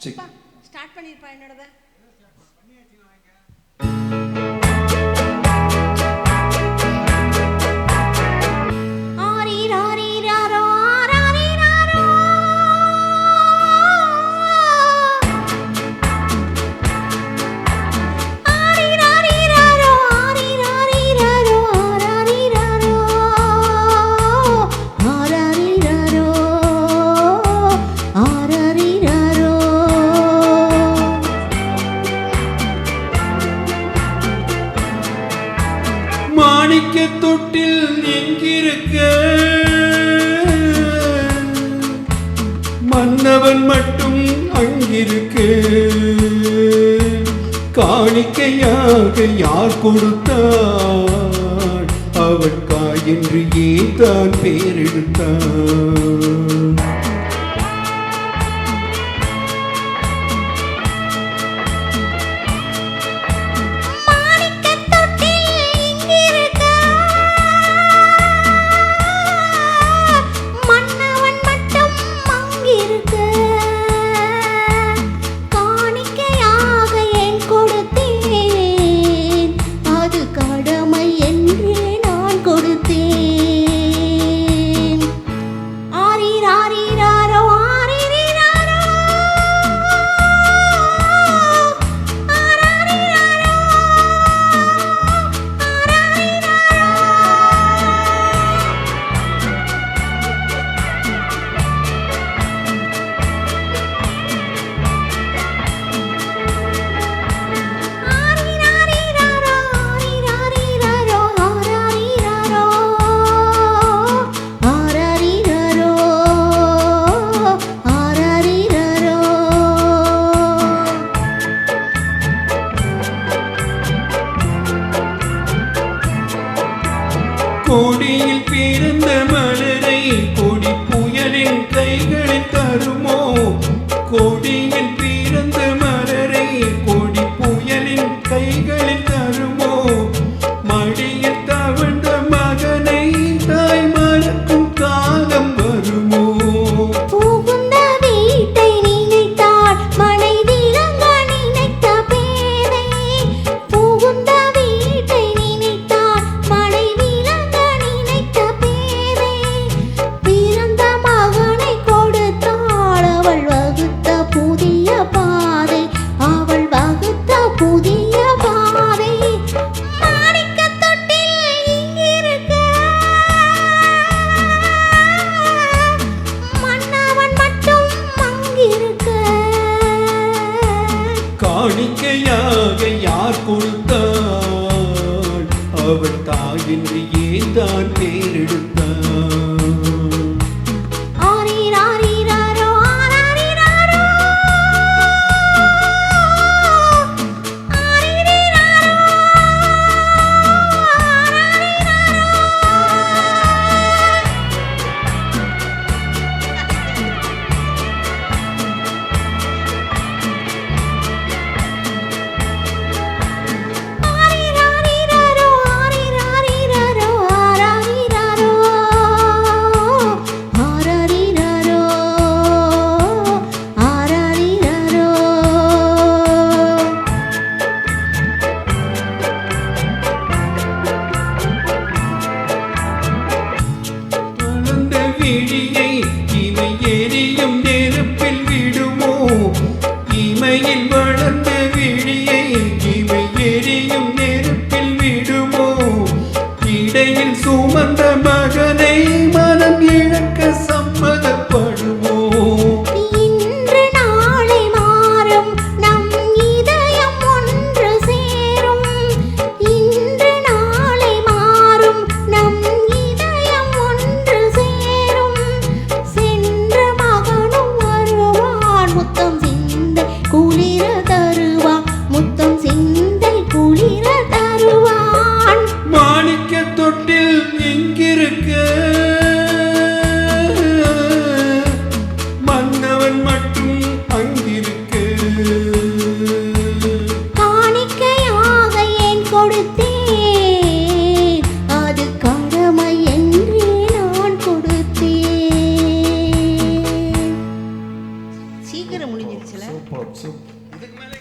Start பண்ணிருப்பா என்னோடத. மாணிக்க தொட்டில் எங்கிருக்க மன்னவன் மட்டும் அங்கிருக்கு. காணிக்கையாக யார் கொடுத்தார் அவன் காயென்று ஏன் தான் பேரெடுத்தான். கொடியில் பிறந்த மலரை கொடி புயலின் கைகளில் தருமோ. கொடியில் பிறந்த மலரை கொடி புயலின் கைகளில் தருமோ. மடியில் தவழ்ந்த மகனை தாய் மறக்கும் காலம் வருமோ. காணிக்கையாக யார் கொடுத்தாள் அவள் தாயின்றி ஏன் தான் பேரெடுத்தாள். விழியை இமை எரியும் நெருப்பில் விடுமோ. இமையில் வளர்ந்த விழியை இமை எரியும் நெருப்பில் விடுமோ. இடையில் சுமந்த மகனை மனம் இழக்க சம்மதப்படுமோ. மாணிக்க தொட்டில் எங்கிருக்க மன்னவன் மட்டும் அங்கிருக்கு. காணிக்கையாக ஏன் கொடுத்தேன் அது கடமை என்று நான் கொடுத்தேன். சீக்கிரம் முடிஞ்சிருச்சுல. Super super. இதுக்கு மேலே